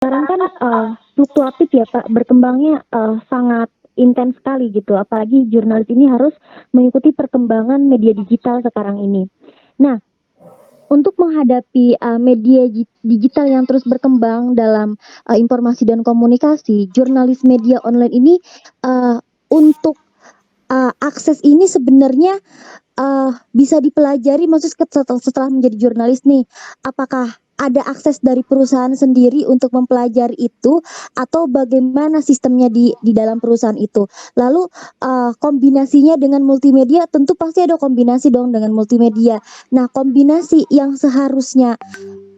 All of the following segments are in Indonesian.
Sekarang kan fluktuatif ya Pak, berkembangnya sangat intens sekali gitu. Apalagi jurnalis ini harus mengikuti perkembangan media digital sekarang ini. Nah, untuk menghadapi media digital yang terus berkembang dalam informasi dan komunikasi, jurnalis media online ini untuk akses ini sebenarnya bisa dipelajari, maksudnya setelah menjadi jurnalis nih, apakah ada akses dari perusahaan sendiri untuk mempelajari itu atau bagaimana sistemnya di dalam perusahaan itu? Lalu kombinasinya dengan multimedia, tentu pasti ada kombinasi dong dengan multimedia. Nah, kombinasi yang seharusnya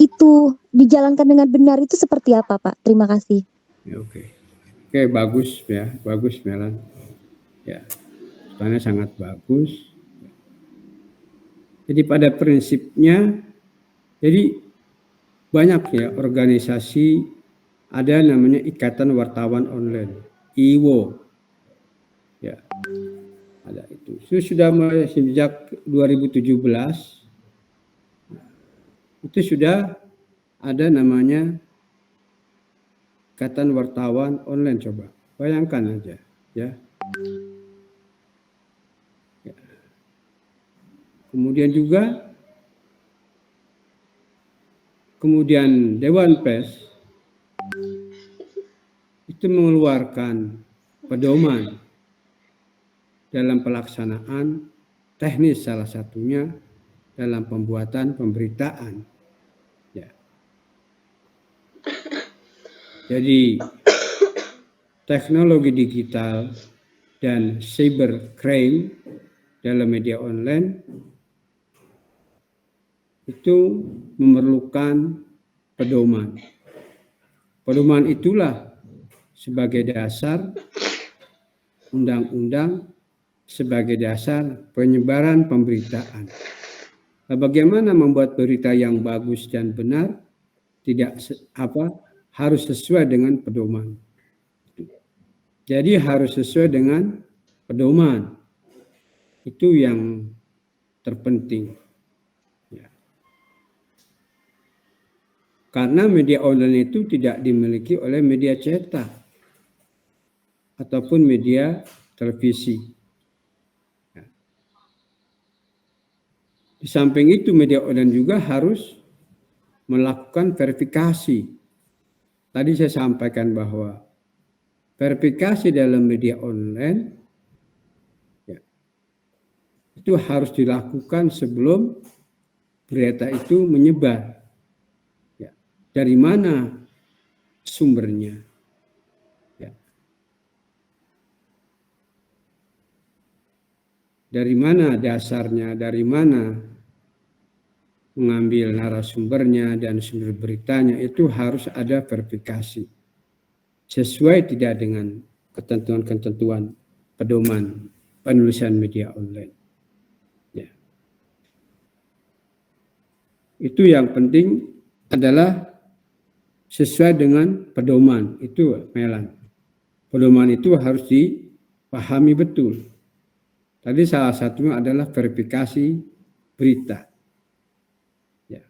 itu dijalankan dengan benar itu seperti apa, Pak? Terima kasih. Oke, bagus ya, bagus Melan. Ya, pertanyaan sangat bagus. Jadi pada prinsipnya, jadi banyak ya organisasi, ada namanya Ikatan Wartawan Online, IWO. Ya, ada itu. Sudah sejak 2017 itu sudah ada namanya Ikatan Wartawan Online. Coba bayangkan aja ya. Kemudian juga Dewan Pers itu mengeluarkan pedoman dalam pelaksanaan teknis, salah satunya dalam pembuatan pemberitaan. Ya. Jadi teknologi digital dan cybercrime dalam media online itu memerlukan pedoman. Pedoman itulah sebagai dasar undang-undang, sebagai dasar penyebaran pemberitaan. Nah, bagaimana membuat berita yang bagus dan benar harus sesuai dengan pedoman. Jadi harus sesuai dengan pedoman. Itu yang terpenting. Ya. Karena media online itu tidak dimiliki oleh media cetak ataupun media televisi. Ya. Di samping itu media online juga harus melakukan verifikasi. Tadi saya sampaikan bahwa verifikasi dalam media online ya, itu harus dilakukan sebelum berita itu menyebar. Ya. Dari mana sumbernya? Ya. Dari mana dasarnya? Dari mana mengambil narasumbernya dan sumber beritanya? Itu harus ada verifikasi. Sesuai tidak dengan ketentuan-ketentuan pedoman penulisan media online. Ya. Itu yang penting adalah sesuai dengan pedoman. Itu Melan. Pedoman itu harus dipahami betul. Tadi salah satunya adalah verifikasi berita. Ya.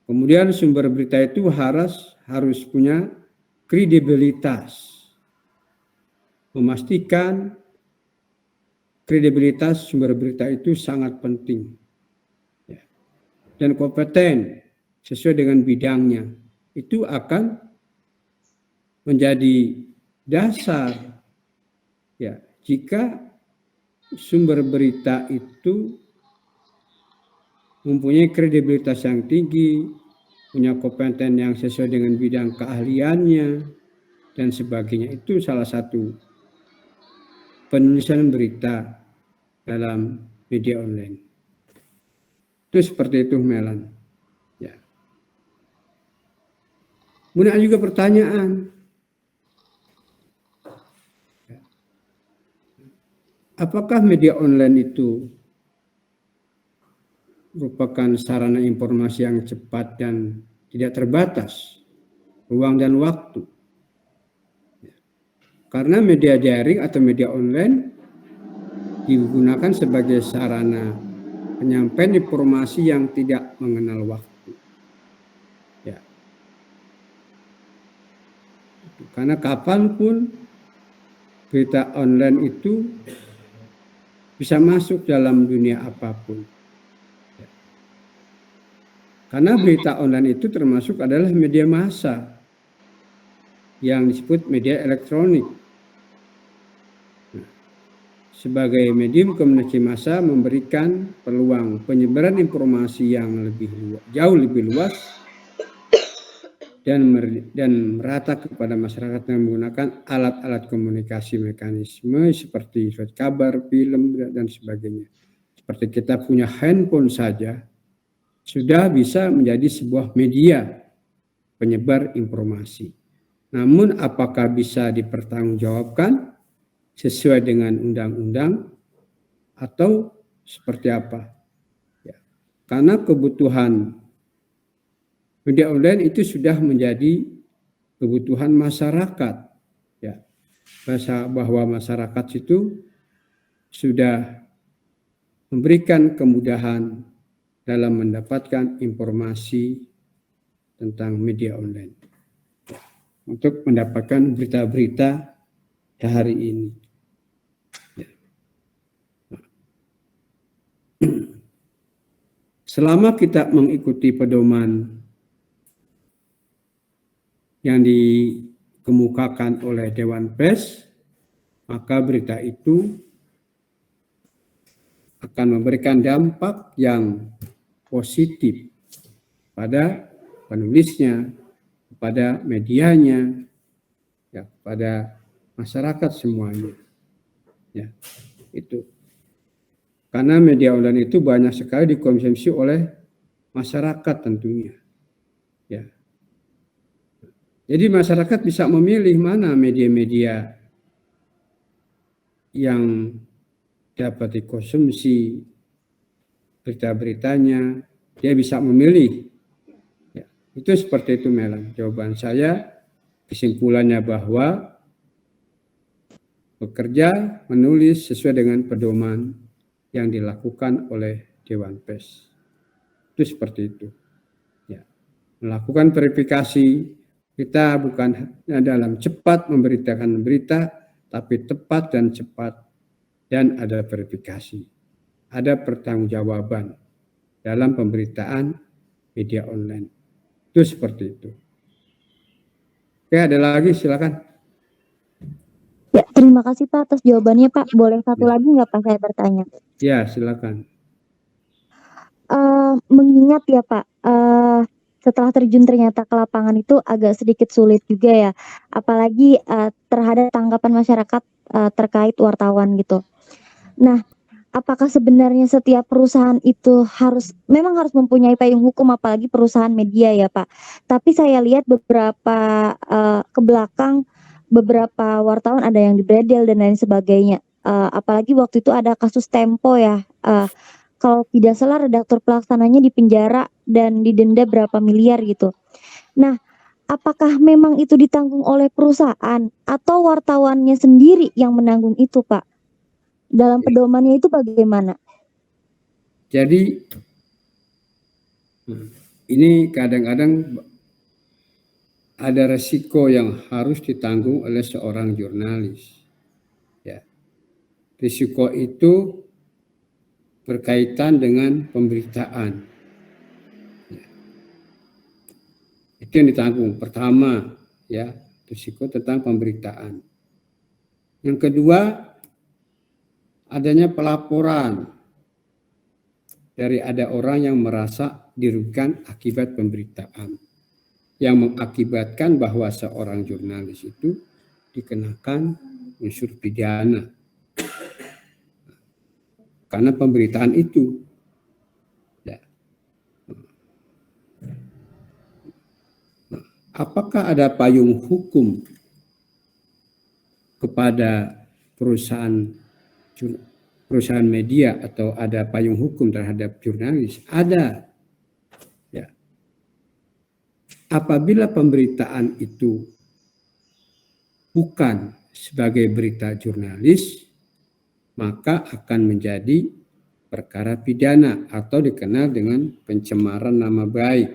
Kemudian sumber berita itu harus punya kredibilitas. Memastikan kredibilitas sumber berita itu sangat penting. Ya. Dan kompeten sesuai dengan bidangnya. Itu akan menjadi dasar ya jika sumber berita itu mempunyai kredibilitas yang tinggi, punya kompeten yang sesuai dengan bidang keahliannya dan sebagainya. Itu salah satu penulisan berita dalam media online. Itu seperti itu Melan. Ya. Kemudian juga pertanyaan, apakah media online itu merupakan sarana informasi yang cepat dan tidak terbatas ruang dan waktu? Karena media daring atau media online digunakan sebagai sarana penyampaian informasi yang tidak mengenal waktu. Ya. Karena kapanpun berita online itu bisa masuk dalam dunia apapun. Karena berita online itu termasuk adalah media massa yang disebut media elektronik. Sebagai medium komunikasi massa memberikan peluang penyebaran informasi yang jauh lebih luas dan merata kepada masyarakat yang menggunakan alat-alat komunikasi mekanisme seperti surat kabar, film, dan sebagainya. Seperti kita punya handphone saja, sudah bisa menjadi sebuah media penyebar informasi. Namun apakah bisa dipertanggungjawabkan sesuai dengan undang-undang atau seperti apa? Ya. Karena kebutuhan media online itu sudah menjadi kebutuhan masyarakat. Ya. Bahwa masyarakat itu sudah memberikan kemudahan dalam mendapatkan informasi tentang media online. Untuk mendapatkan berita-berita hari ini. Selama kita mengikuti pedoman yang dikemukakan oleh Dewan Pers, maka berita itu akan memberikan dampak yang positif pada penulisnya, kepada medianya, ya, pada masyarakat semuanya. Ya, itu. Karena media online itu banyak sekali dikonsumsi oleh masyarakat tentunya. Ya. Jadi masyarakat bisa memilih mana media-media yang dapat dikonsumsi berita-beritanya, dia bisa memilih. Ya. Itu seperti itu, Melan. Jawaban saya, kesimpulannya bahwa bekerja, menulis sesuai dengan pedoman yang dilakukan oleh Dewan Pers. Itu seperti itu. Ya. Melakukan verifikasi, kita bukan hanya dalam cepat memberitakan berita, tapi tepat dan cepat, dan ada verifikasi. Ada pertanggungjawaban dalam pemberitaan media online. Itu seperti itu. Oke, ada lagi, silakan. Ya, terima kasih Pak atas jawabannya Pak. Boleh satu lagi nggak Pak saya bertanya? Ya, silakan. Mengingat ya Pak, setelah terjun ternyata ke lapangan itu agak sedikit sulit juga ya, apalagi terhadap tanggapan masyarakat terkait wartawan gitu. Nah, apakah sebenarnya setiap perusahaan itu memang harus mempunyai payung hukum, apalagi perusahaan media ya Pak? Tapi saya lihat beberapa ke belakang, beberapa wartawan ada yang dibredel dan lain sebagainya. Apalagi waktu itu ada kasus Tempo ya. Kalau tidak salah redaktur pelaksananya dipenjara dan didenda berapa miliar gitu. Nah, apakah memang itu ditanggung oleh perusahaan atau wartawannya sendiri yang menanggung itu, Pak? Dalam pedomannya itu bagaimana? Jadi ini kadang-kadang ada resiko yang harus ditanggung oleh seorang jurnalis. Ya. Risiko itu berkaitan dengan pemberitaan. Ya. Itu yang ditanggung. Pertama, ya, risiko tentang pemberitaan. Yang kedua, adanya pelaporan dari ada orang yang merasa dirugikan akibat pemberitaan, yang mengakibatkan bahwa seorang jurnalis itu dikenakan unsur pidana karena pemberitaan itu. Ya. Apakah ada payung hukum kepada perusahaan media atau ada payung hukum terhadap jurnalis? Ada. Ya. Apabila pemberitaan itu bukan sebagai berita jurnalis, maka akan menjadi perkara pidana atau dikenal dengan pencemaran nama baik.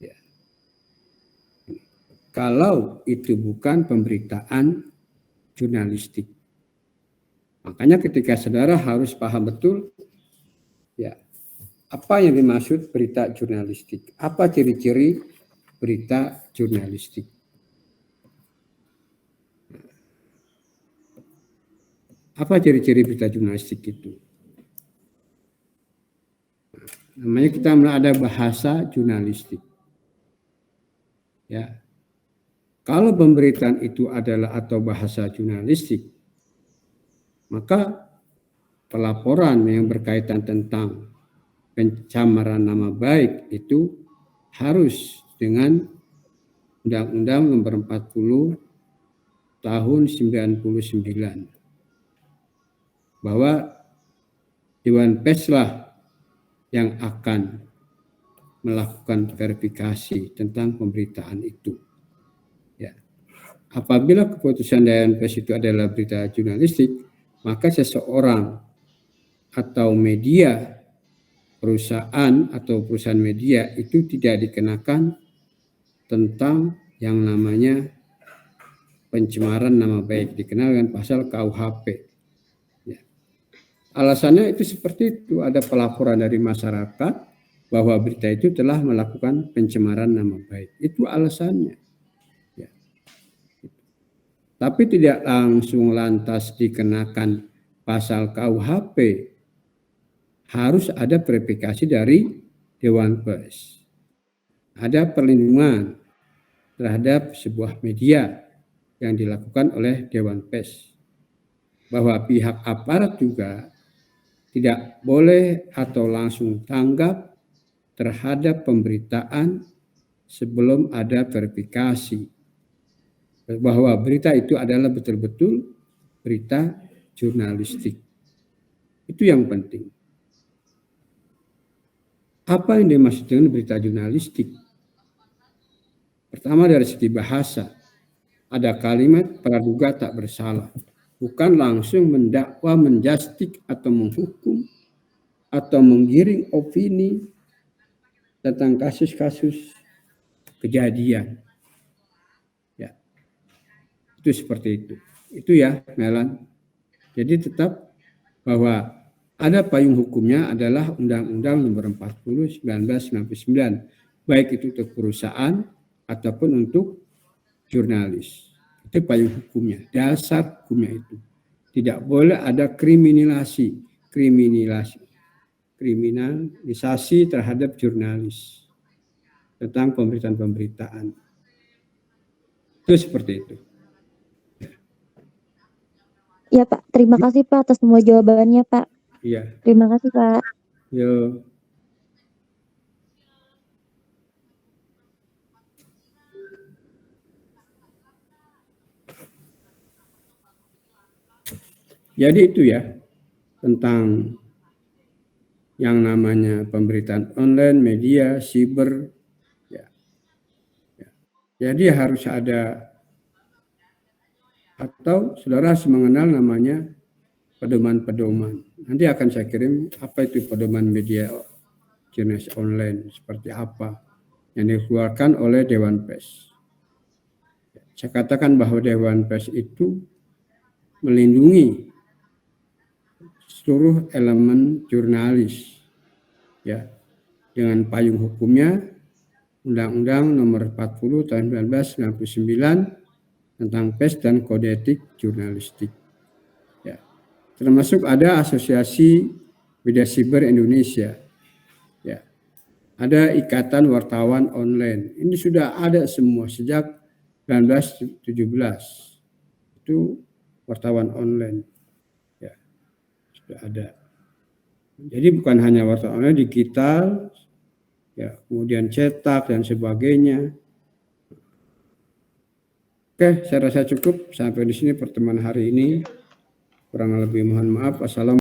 Ya. kalau itu bukan pemberitaan jurnalistik. Makanya ketika saudara harus paham betul ya apa yang dimaksud berita jurnalistik, apa ciri-ciri berita jurnalistik. Apa ciri-ciri berita jurnalistik itu? Namanya kita ada bahasa jurnalistik. Ya. Kalau pemberitaan itu adalah atau bahasa jurnalistik, maka pelaporan yang berkaitan tentang pencemaran nama baik itu harus dengan Undang-Undang Nomor 40 Tahun 99 bahwa Dewan Pers lah yang akan melakukan verifikasi tentang pemberitaan itu. Ya. Apabila keputusan Dewan Pers itu adalah berita jurnalistik, maka seseorang atau media, perusahaan atau perusahaan media itu tidak dikenakan tentang yang namanya pencemaran nama baik, dikenal dengan pasal KUHP. Alasannya itu seperti itu, ada pelaporan dari masyarakat bahwa berita itu telah melakukan pencemaran nama baik. Itu alasannya. Ya. Tapi tidak langsung lantas dikenakan pasal KUHP. Harus ada verifikasi dari Dewan Pers. Ada perlindungan terhadap sebuah media yang dilakukan oleh Dewan Pers. Bahwa pihak aparat juga tidak boleh atau langsung tanggap terhadap pemberitaan sebelum ada verifikasi bahwa berita itu adalah betul-betul berita jurnalistik. Itu yang penting. Apa yang dimaksud dengan berita jurnalistik? Pertama dari segi bahasa, ada kalimat praduga tak bersalah. Bukan langsung mendakwa, menjustik atau menghukum atau menggiring opini tentang kasus-kasus kejadian. Ya, itu seperti itu. Itu ya, Melan. Jadi tetap bahwa ada payung hukumnya adalah Undang-Undang Nomor 40 1999, baik itu untuk perusahaan ataupun untuk jurnalis. Itu payung hukumnya, dasar hukumnya itu. Tidak boleh ada kriminalisasi terhadap jurnalis tentang pemberitaan-pemberitaan. Itu seperti itu. Ya Pak, terima kasih Pak atas semua jawabannya Pak. Iya. Terima kasih Pak. Yo. Jadi itu ya tentang yang namanya pemberitaan online, media, siber. Ya. Ya. Jadi harus ada atau saudara harus mengenal namanya pedoman-pedoman. Nanti akan saya kirim apa itu pedoman media jurnalis online seperti apa yang dikeluarkan oleh Dewan Pers. Saya katakan bahwa Dewan Pers itu melindungi seluruh elemen jurnalis ya dengan payung hukumnya Undang-Undang Nomor 40 Tahun 1999 tentang pers dan kode etik jurnalistik. Ya. Termasuk ada Asosiasi Media Siber Indonesia. Ya. Ada Ikatan Wartawan Online. Ini sudah ada semua sejak 1917. Itu wartawan online. Ada. Jadi bukan hanya wartawan online, digital, ya, kemudian cetak dan sebagainya. Oke, saya rasa cukup sampai di sini pertemuan hari ini. Kurang lebih mohon maaf. Assalamualaikum.